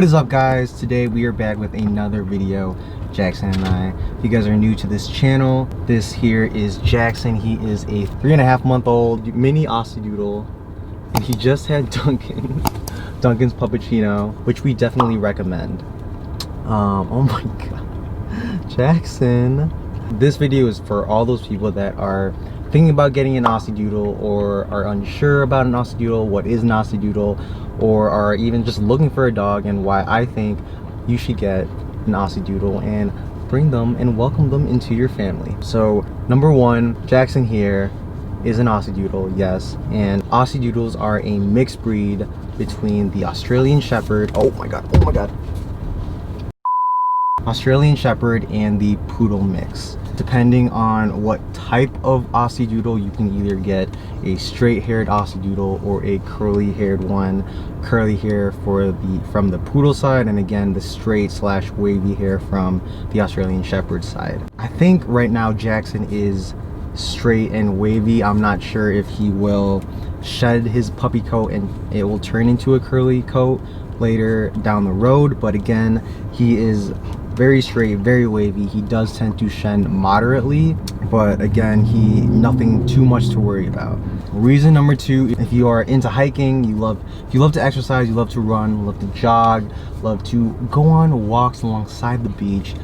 What is up, guys? Today we are back with another video, Jackson and I. If you guys are new to this channel, this here is Jackson. He is a 3.5-month-old mini Aussie Doodle, and he just had Duncan's Puppuccino, which we definitely recommend. Oh my god, Jackson. This video is for all those people that are thinking about getting an Aussie Doodle, or are unsure about an Aussie Doodle, what is an Aussie Doodle, or are even just looking for a dog, and why I think you should get an Aussie Doodle and bring them and welcome them into your family. So number one, Jackson here is an Aussie Doodle, yes, and Aussie Doodles are a mixed breed between the Australian Shepherd, oh my god, Australian Shepherd and the Poodle mix. Depending on what type of Aussie Doodle, you can either get a straight-haired Aussie Doodle or a curly-haired one. Curly hair from the Poodle side, and again the straight/wavy hair from the Australian Shepherd side. I think right now Jackson is straight and wavy. I'm not sure if he will shed his puppy coat and it will turn into a curly coat later down the road, but again, he is very straight, very wavy. He does tend to shed moderately, but again, nothing too much to worry about. Reason number two, if you are into hiking, if you love to exercise, you love to run, love to jog, love to go on walks alongside the beach,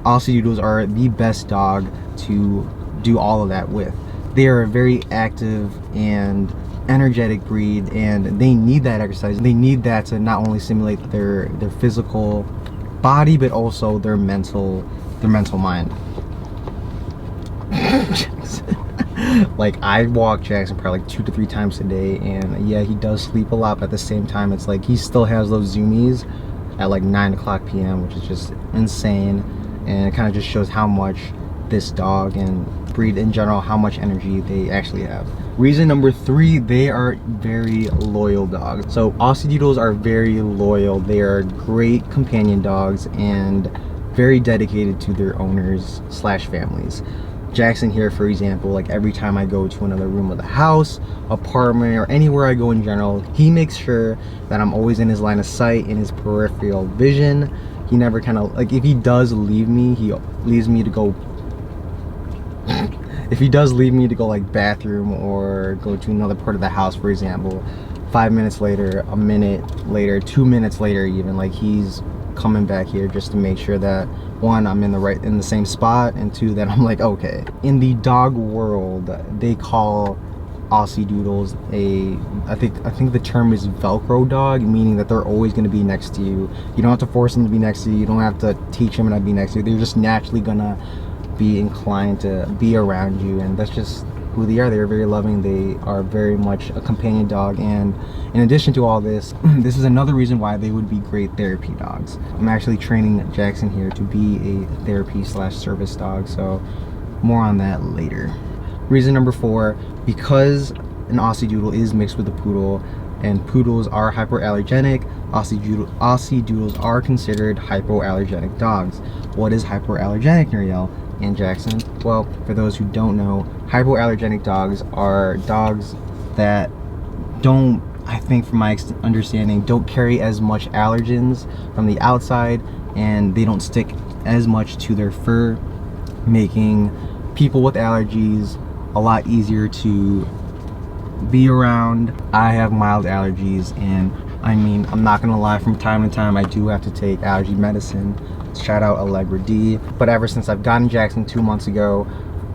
Aussie Doodles are the best dog to do all of that with. They are a very active and energetic breed, and they need that exercise. They need that to not only stimulate their physical body, but also their mental mind. Like, I walk Jackson probably like 2 to 3 times a day, and yeah, he does sleep a lot, but at the same time, it's like he still has those zoomies at like 9 p.m, which is just insane, and it kind of just shows how much this dog and breed in general, how much energy they actually have. Reason number 3, they are very loyal dogs. So Aussie Doodles are very loyal. They are great companion dogs and very dedicated to their owners / families. Jackson here, for example, like every time I go to another room of the house, apartment, or anywhere I go in general, he makes sure that I'm always in his line of sight, in his peripheral vision. He never kind of, like, if he does leave me, he leaves me to go if he does leave me to go like bathroom or go to another part of the house, for example, 5 minutes later, a minute later, 2 minutes later even, like, he's coming back here just to make sure that, one, I'm in the same spot, and two, that I'm like, okay. In the dog world, they call Aussie Doodles I think the term is Velcro dog, meaning that they're always going to be next to you. You don't have to force them to be next to you. You don't have to teach them to be next to you. They're just naturally gonna be inclined to be around you, and that's just who they are. They're very loving. They are very much a companion dog, and in addition to all this, this is another reason why they would be great therapy dogs. I'm actually training Jackson here to be a therapy / service dog, so more on that later. Reason number 4, because an Aussie Doodle is mixed with a Poodle, and Poodles are hypoallergenic, Aussie Doodles are considered hypoallergenic dogs. What is hypoallergenic, Nuriel and Jackson? Well, for those who don't know, hypoallergenic dogs are dogs that don't, I think from my understanding, don't carry as much allergens from the outside, and they don't stick as much to their fur, making people with allergies a lot easier to be around. I have mild allergies, and I mean, I'm not gonna lie, from time to time I do have to take allergy medicine. Shout out Allegra D. But ever since I've gotten Jackson 2 months ago,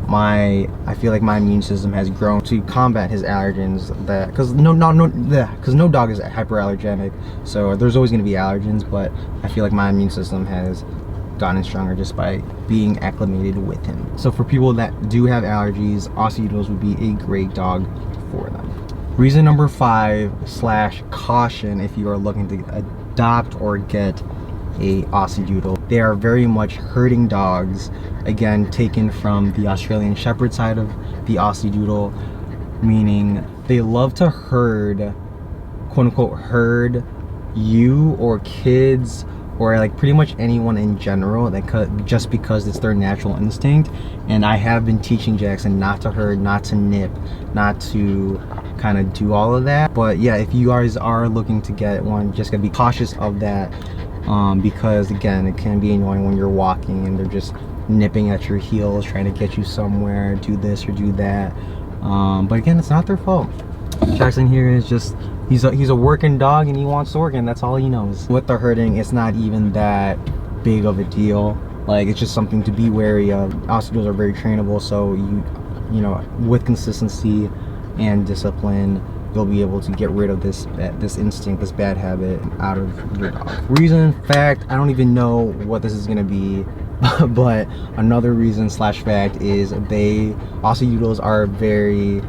I feel like my immune system has grown to combat his allergens, because no dog is hyperallergenic, so there's always going to be allergens, but I feel like my immune system has gotten stronger just by being acclimated with him. So for people that do have allergies, Aussie Doodles would be a great dog for them. Reason number 5 / caution if you are looking to adopt or get a Aussie Doodle. They are very much herding dogs, again taken from the Australian Shepherd side of the Aussie Doodle, meaning they love to herd, quote unquote, herd you or kids or like pretty much anyone in general, just because it's their natural instinct. And I have been teaching Jackson not to herd, not to nip, not to kind of do all of that. But yeah, if you guys are looking to get one, just gotta be cautious of that. because again, it can be annoying when you're walking and they're just nipping at your heels trying to get you somewhere, do this or do that. But again, it's not their fault. Jackson here is just, he's a working dog and he wants to work, and that's all he knows. With the herding, it's not even that big of a deal. Like, it's just something to be wary of. Aussie Doodles are very trainable, so you know, with consistency and discipline, you'll be able to get rid of this instinct, this bad habit out of your dog. Reason, fact, I don't even know what this is gonna be, but another reason slash fact is Aussie Doodles are very,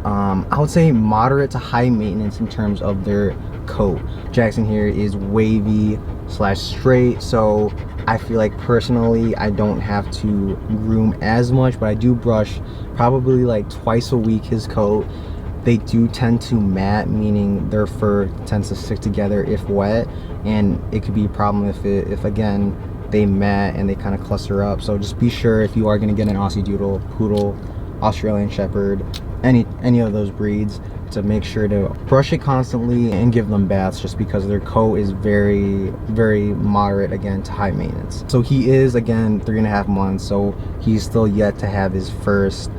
I would say moderate to high maintenance in terms of their coat. Jackson here is wavy slash straight, so I feel like personally I don't have to groom as much, but I do brush probably like twice a week his coat. They do tend to mat, meaning their fur tends to stick together if wet, and it could be a problem if again they mat and they kind of cluster up. So just be sure, if you are going to get an Aussie Doodle, Poodle, Australian Shepherd, any of those breeds, to make sure to brush it constantly and give them baths, just because their coat is very, very moderate, again, to high maintenance. So he is, again, 3.5 months, so he's still yet to have his first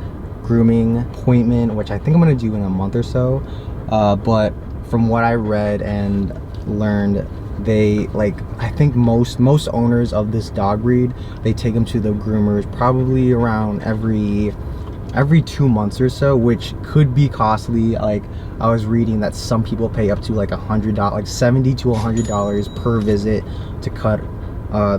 grooming appointment, which I think I'm going to do in a month or so. But from what I read and learned, I think most owners of this dog breed, they take them to the groomers probably around every 2 months or so, which could be costly. Like, I was reading that some people pay up to like $100, like $70 to $100 per visit to cut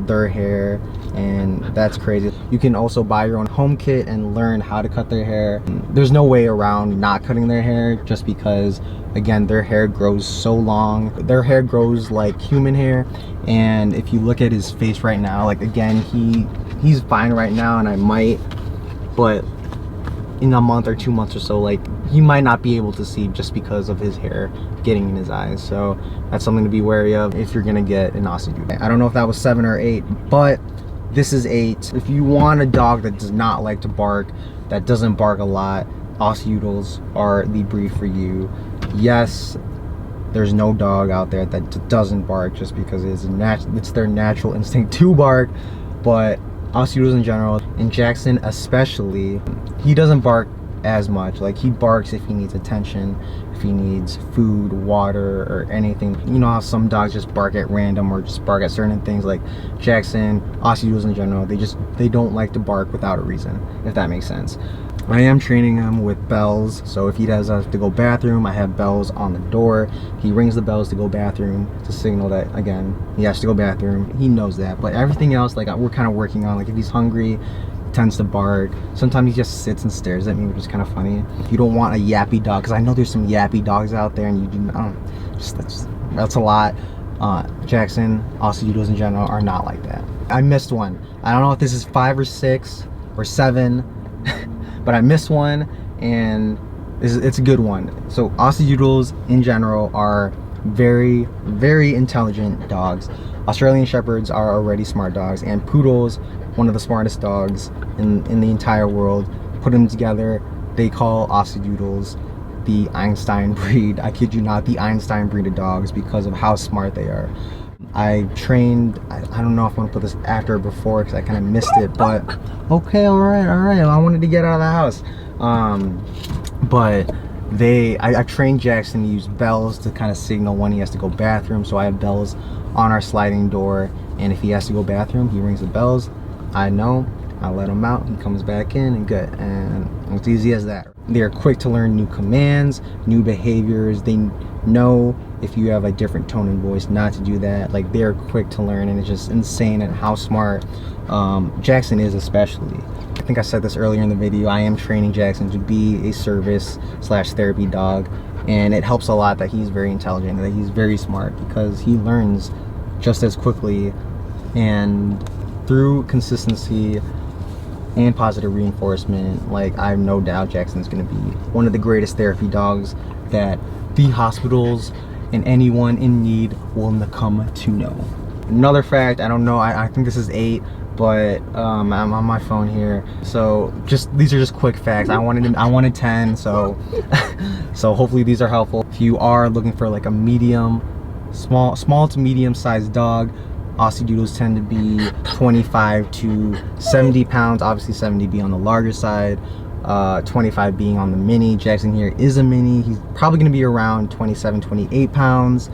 their hair, and that's crazy. You can also buy your own home kit and learn how to cut their hair. There's no way around not cutting their hair, just because again, their hair grows so long. Their hair grows like human hair, and if you look at his face right now, like, again, he's fine right now, and I might, but in a month or 2 months or so, like, he might not be able to see just because of his hair getting in his eyes. So that's something to be wary of if you're gonna get an Aussie Doodle. I don't know if that was 7 or 8, but this is 8. If you want a dog that does not like to bark, that doesn't bark a lot, Aussie Doodles are the breed for you. Yes, there's no dog out there that doesn't bark just because it's their natural instinct to bark, but Aussie Doodles in general, and Jackson especially, he doesn't bark as much. Like, he barks if he needs attention, if he needs food, water, or anything. You know how some dogs just bark at random or just bark at certain things? Like Jackson, Aussie Doodles in general, they don't like to bark without a reason, if that makes sense. I am training him with bells, so if he does have to go bathroom, I have bells on the door. He rings the bells to go bathroom to signal that, again, he has to go bathroom. He knows that, but everything else, like, we're kind of working on. Like, if he's hungry, he tends to bark. Sometimes he just sits and stares at me, which is kind of funny. If you don't want a yappy dog, because I know there's some yappy dogs out there, and you do not, that's a lot. Jackson, Aussie Doodles in general, are not like that. I missed one. I don't know if this is 5 or 6 or 7. But I missed one, and it's a good one. So Aussie Doodles in general are very, very intelligent dogs. Australian Shepherds are already smart dogs, and Poodles, one of the smartest dogs in the entire world. Put them together, they call Aussie Doodles the Einstein breed. I kid you not, the Einstein breed of dogs, because of how smart they are. I trained, I don't know if I want to put this after or before because I kind of missed it, but okay, all right, I wanted to get out of the house. But I trained Jackson to use bells to kind of signal when he has to go bathroom. So I have bells on our sliding door, and if he has to go bathroom, he rings the bells. I know, I let him out, he comes back in, and good. And it's easy as that. They're quick to learn new commands, new behaviors. They know if you have a different tone in voice not to do that. Like, they're quick to learn, and it's just insane at how smart Jackson is. Especially, I think I said this earlier in the video, I am training Jackson to be a service slash therapy dog, and it helps a lot that he's very intelligent, that he's very smart, because he learns just as quickly. And through consistency and positive reinforcement, like, I have no doubt Jackson's gonna be one of the greatest therapy dogs that the hospitals and anyone in need will come to know. Another fact, I don't know, I think this is 8, but I'm on my phone here, so these are just quick facts. I wanted 10, so so hopefully these are helpful. If you are looking for like a medium small to medium sized dog. Aussie Doodles tend to be 25 to 70 pounds, obviously 70 being on the larger side, 25 being on the mini. Jackson here is a mini. He's probably going to be around 27, 28 pounds.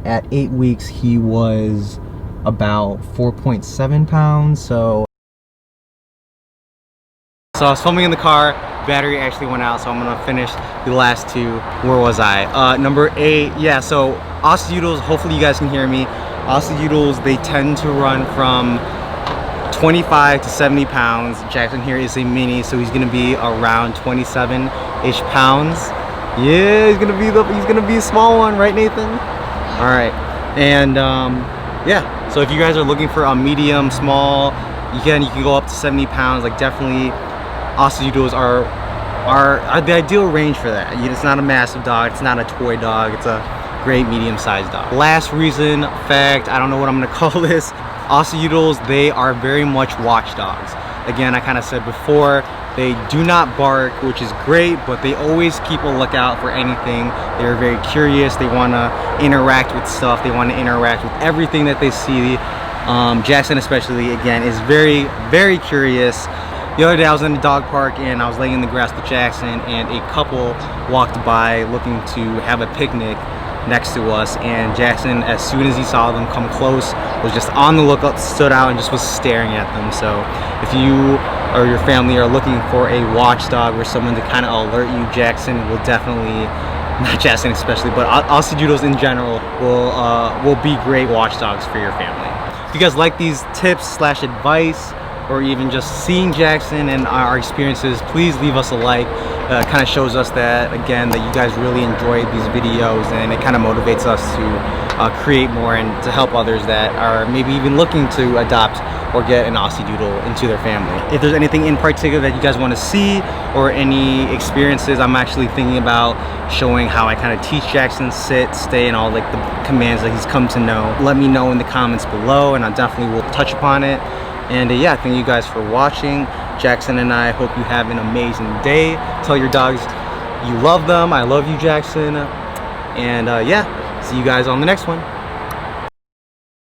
At 8 weeks, he was about 4.7 pounds. So I was filming in the car, battery actually went out, so I'm gonna finish the last two. Where was I? Number 8, yeah, so Aussie Doodles, hopefully you guys can hear me. Aussie Doodles, they tend to run from 25 to 70 pounds. Jackson here is a mini, so he's gonna be around 27-ish pounds. Yeah, he's gonna be a small one, right, Nathan? All right, and yeah. So if you guys are looking for a medium, small, you can go up to 70 pounds. Like definitely, Aussie Doodles are the ideal range for that. It's not a massive dog. It's not a toy dog. It's a great medium-sized dog. Last reason, fact, I don't know what I'm gonna call this. Aussie Doodles, they are very much watchdogs. Again, I kind of said before, they do not bark, which is great, but they always keep a lookout for anything. They're very curious. They want to interact with stuff. They want to interact with everything that they see. Jackson especially, again, is very, very curious. The other day I was in the dog park and I was laying in the grass with Jackson, and a couple walked by looking to have a picnic next to us, and Jackson, as soon as he saw them come close, was just on the lookout, stood out and just was staring at them. So if you or your family are looking for a watchdog or someone to kind of alert you, Jackson will definitely, not Jackson especially, but Aussie Doodles in general will be great watchdogs for your family. If you guys like these tips / advice, or even just seeing Jackson and our experiences, please leave us a like. Kind of shows us that, again, that you guys really enjoyed these videos, and it kind of motivates us to create more and to help others that are maybe even looking to adopt or get an Aussie Doodle into their family. If there's anything in particular that you guys want to see or any experiences, I'm actually thinking about showing how I kind of teach Jackson sit, stay, and all like the commands that he's come to know. Let me know in the comments below, and I definitely will touch upon it. And yeah, thank you guys for watching. Jackson and I hope you have an amazing day. Tell your dogs you love them. I love you, Jackson. And yeah, see you guys on the next one.